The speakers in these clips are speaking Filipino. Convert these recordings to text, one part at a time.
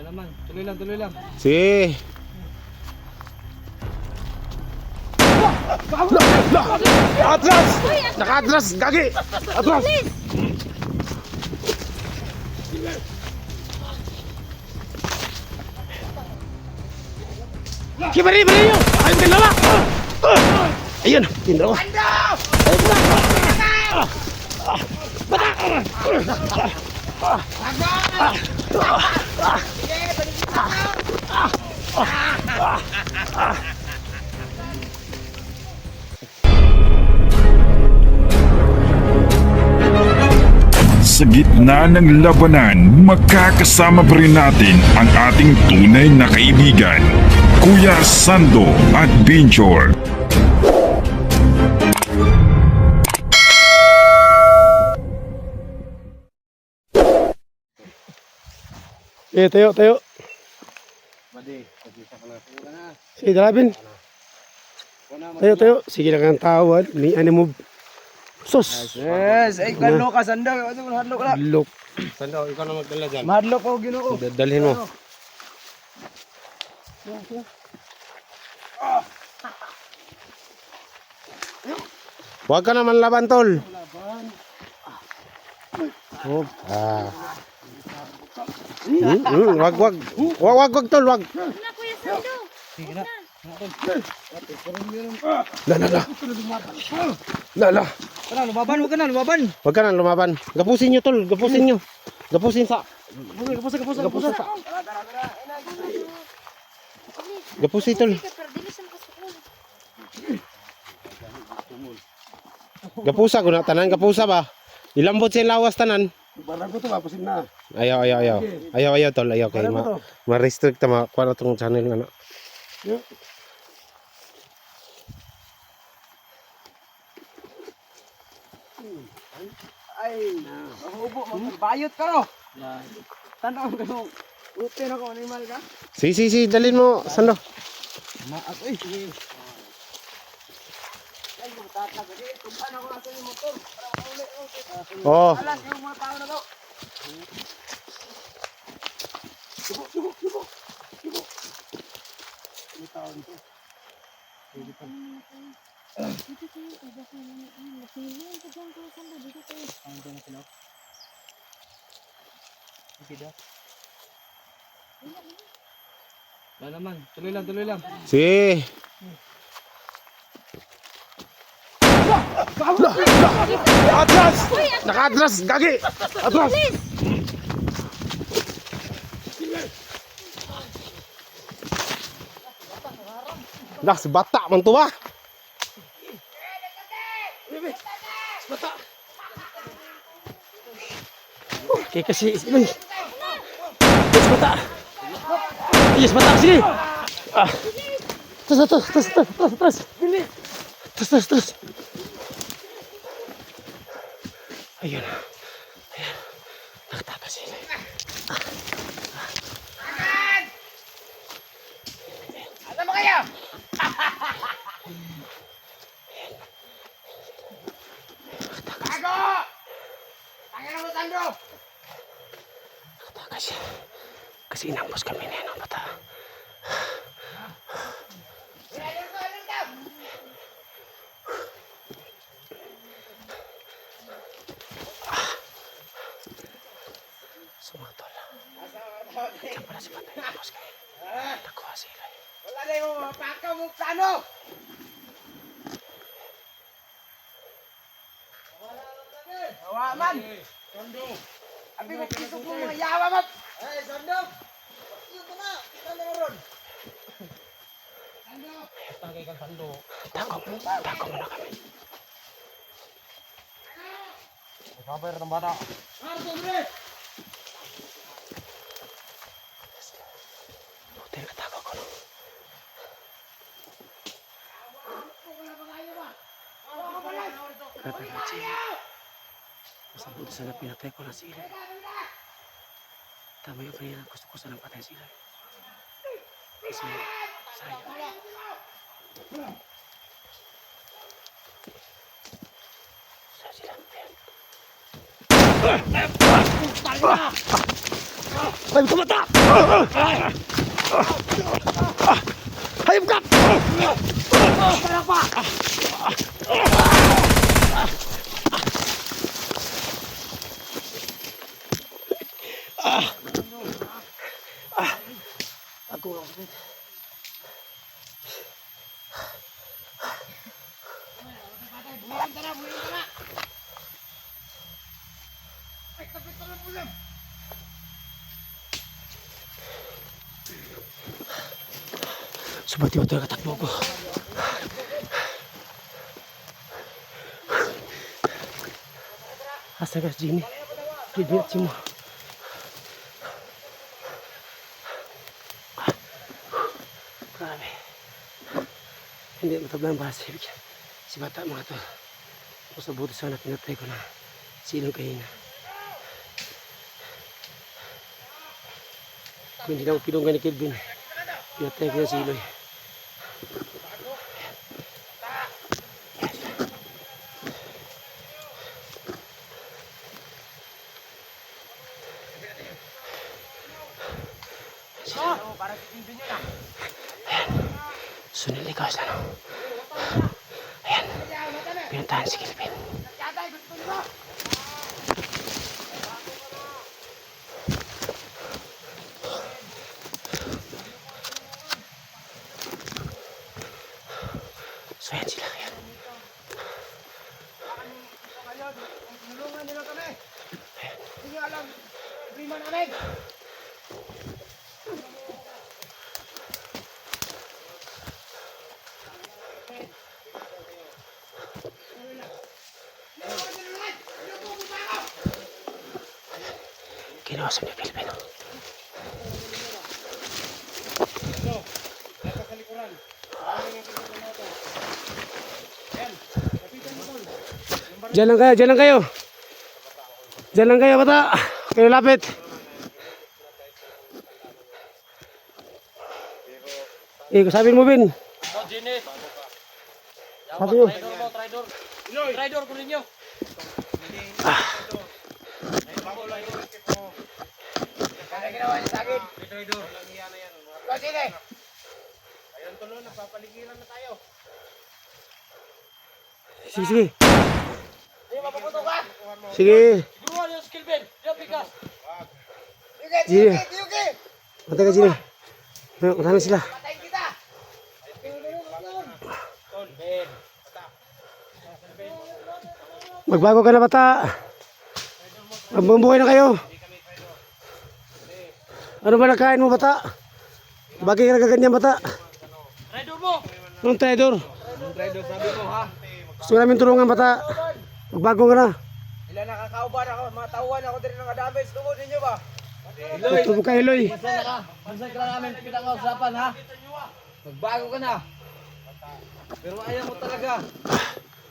naman. Tuloy lang, tuloy lang. Sige. Atras! Naka-atras! Gagi! Atras! Kibari! Bari nyo! Ayun kayo lala! Ayun! Tindawa! Sa gitna ng labanan, magkakasama pa rin natin ang ating tunay na kaibigan, Kuya Sando Adventure. Tayo. Sige, dalabin. Tayo. Sige lang ang tawad. May animog. Sus! Yes! Ay, kanlo ka, Sando. Mahadlo ka lang. Look. Sando, ikaw na magdala dyan. Mahadlo ko, Ginoo. Dalhin mo. Huwag ka naman laban, tol. Oh. Wag, tol, wag. Na, Kuya Sando. Sige na. Lala. Lumaban, huwag ka na, lumaban. Huwag ka na lumaban. Gapusin nyo, tol. Gapusin nyo. Gapusin sa... Gapusa sa. Gapusin, tol. Gapusa, kung tanan gapusa ba? Ilambot siya lawas tanan. Barang ko to, mapusin na. Ayaw, tol. Ayaw, kay ma-restrict ta makuha na itong channel nga na. Ay, mahubo, magbayot ka, no? Tanaw ka, no? Upe na ko, animal ka? Si, dalhin mo, Sando. Maak, eh. Ay, magtatag. Tumpan ako natin yung motor. Para makauli. Oh. Alas, yung mga tao na to. Subo. May tao dito. Pwede pa. Dito kayo, iba kayo na nakiling ka dyan, Kuya Sando. Dito kayo. Ang dyan na sila. Sige. Wala naman. Tuloy lang. Si. Atras! Naka-atras! Gagi! Atras! Si bata man to ba? Okay kasi Uy. Yes bata sige. Terus. Ayun. Nakatakas sila. Ano mo kayo? Tago! Tangin mo, Sando! Nakatakas siya. Kasi inampos kami na yan, bata. Sumatol. Diyan pala si bata inampos kami. Nakuha sila. Wala na yung mapakaw mo, Sando! Hawa man! Sando! Abi mo piso ko mga yawa man! Hey, Sando! Iyo ko na! Sando na ron! Sando! Tagay kang Sando! Tako muna kami. Kabar ng bata! Sobre! Hotel katako ko no. Kapag siya. Masabot sana pinatay ko na sila. Tama yung kanina gusto ko sana patay sila. Kasi sayang. Saan sila? Hayop ka bata! Hayop ka! Tara pa! Ako lang. Subati mo talaga takbo ko. Astaga, Jenny. Kidnap mo. Grabe. Hindi matablang bahasa. Si bata mga to. Tapos nabuti sana pinatay ko na silong kahina. Kung hindi na ako pinunggan ni Kelvin, pinatay ko yung siloy. Sunod ikaw sa ano. Ayan. Pinuntahan si Kelvin. So ayan sila. Ayan. Tulungan nila kami. Hindi alam. Prima namin. Kinawasan niya Kelvin. Diyan lang kayo, diyan lang kayo. Diyan lang kayo, bata. Kayo lapit. Sabihin mo, Bin. Sabi mo. Traidor ko ninyo. Kaya ginawa niya sa akin. Traidor. Ikaw, sige. Ayun tuloy, nagpapaligiran na tayo. Sige, sige. Hindi, mapaputukan. Sige. Siguruhan yung skill Ben. Yung pikas. Sige. Yuki. Mantay ka, Jimmy. Marami sila. Patayin kita. Ben. Magbago ka na, bata. Magbubuhay na kayo. Ano ba nakain mo, bata? Bagay ka na kaganyan, bata. Traidor mo. Anong traidor? Anong traidor sabi mo, ha? Gusto namin tulungan, bata. Magbago ka na. Ilan nakakauban ako, mga tauhan ako din ng damage. Tungod ninyo ba? Tubog ka, Eloy. Magsay ka namin, kita nga usapan, ha? Magbago ka na. Pero ayaw mo talaga.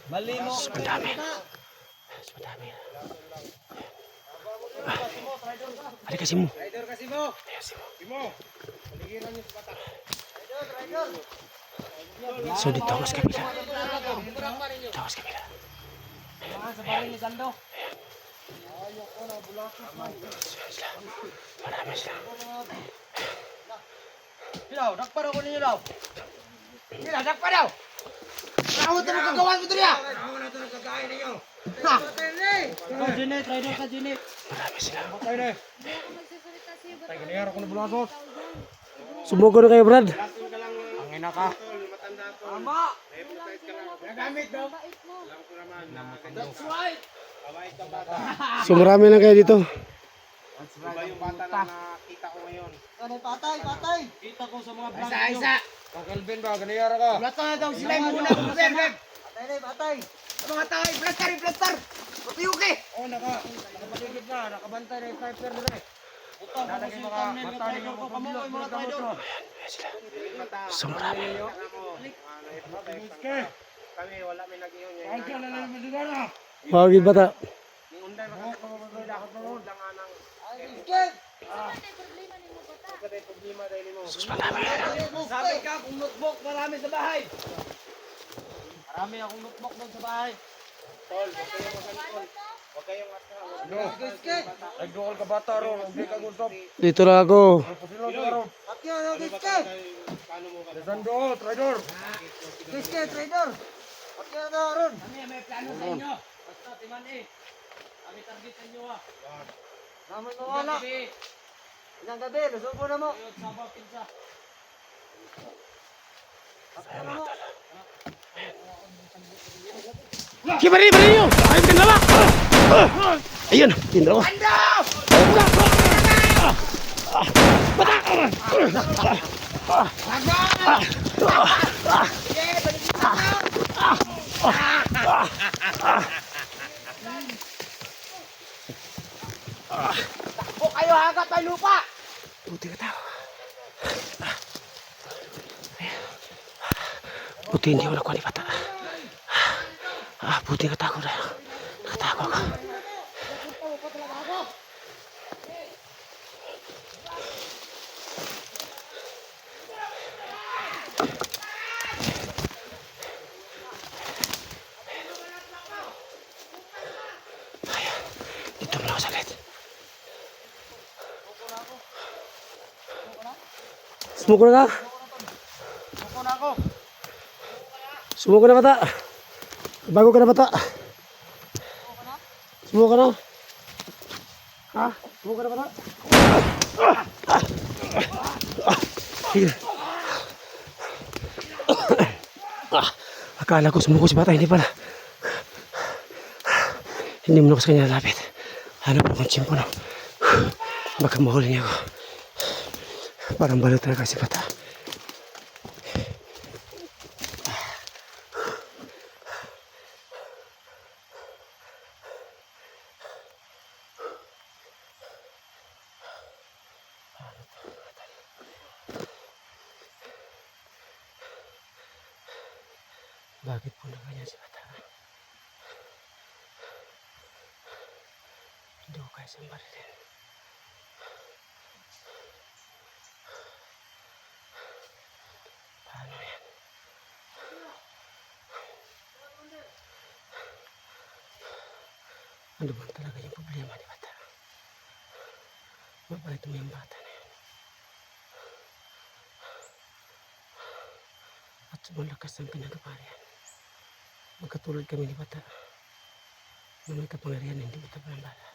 Mali mo. Madami. Ada kasi mo. Traidor kasi mo. Simo. So dito ako sa kabila. Dito ako sa kabila. Sa baril ni Sando. Marami sila. Ilaw, dakpa daw ko ninyo daw. Ilaw, dakpa daw. Ako ito nagkagawan mo dito niya. Ako na ito nagkagain ninyo. Ha? Ikaw, Jeanette, traidor ka, Jeanette. Marami sila. Patay na eh. Hindi ako magsasalita sa'yo. Ba't Kinayara ko na bulasot. Sumuko na kayo, Brad. Ang ina ka. Tama. Nagamit daw. bait mo? That's right. So marami lang kayo dito. Iba yung bata na nakita ko ngayon. Patay. Kita ko sa mga vlog nyo. Isa. Kang Kelvin ba, ganayara ka. Plata na daw sila yung muna. Patay. Mga tayo, plastar. Patiyuki. Oo, nakapatigid na. Nakabantay na yung sniper nila eh. Nalagay mga bata ninyo ko. Kamukoy mga traidor. So marami. Kami, wala may nag-iyon. Ay, ka na lang masigara. Mawagin, bata. Yung unday, makakapagdakot mo. Langan ng... Ano yung problema ni mo bata? Katay problema dahil mo. Sus marami. Sabi ka, kung notebook, marami sa bahay. Marami akong notebook doon sa bahay. Tol, Ano to? Nagduol ka bata ron, hindi ka gustop. Dito lang ako. Atya, no, Giske! Desando, traidor! Giske, traidor! Atya na ron! May plano sa inyo. Basta, timan eh. Kami target sa inyo ah. Naman mo wala. Ilang gabi, lusubo na mo. Sabaw, pinsa. Atya na mo. Kibari nyo! Ayun ka naman! Ayun! Tindra ko! Takbo kayo, hagat ay lupa! Buti ka tao. Buti hindi ako nakuha ni Bata. Buti nakatago na. Nakatago ako. Dito mo na ako saglit. Sumuko na ka? Sumuko na Bata. Bago ka na Bata. Sumuko ka na. Ha? Sumuko ka na Bata. Sige. Akala ko sumuko si Bata, hindi pala. Hindi mo na ako sa kanya lapit. Hanap na akong tsimpo na. Baka mahuli niya ako. Parang balot talaga si Bata. Bakit po na ganyan si Bata? Hindi ko kaya siyang barilin. Paano yan? Ano ba talaga yung problema ni Bata? Mabait mo yung bata na yun. At malakas ang pinagpaparian. Magkatulad kami ni Bata. Na may kapangyarihan, hindi Bata palambala.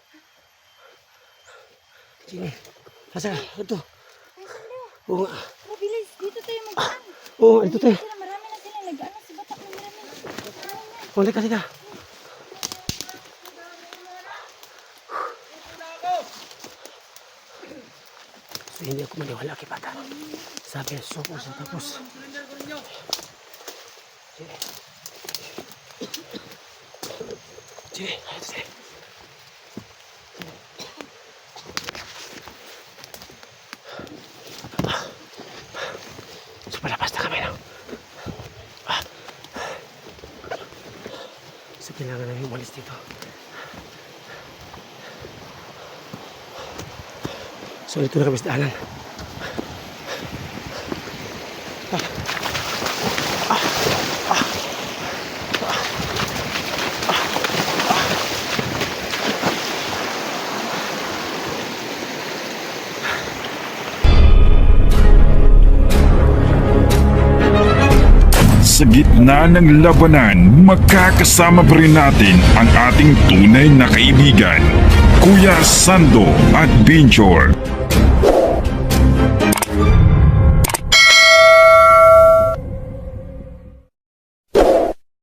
Sini, nasa ka? Ito. Oo nga. Mabilis, dito tayo mag-aan. Oo, ito tayo. Marami na sila nag-ano si Bata. Marami. Oh, lika, lika. So, hindi ako maniwala kay Bata. Sabi niya, suko siya tapos. Sige. Sige, ayos sige. So, palabas na kami, no? So, kailangan namin umalis dito. So, ito na kami sa daanan. Sa gitna ng labanan, makakasama pa rin natin ang ating tunay na kaibigan, Kuya Sando at Binjor.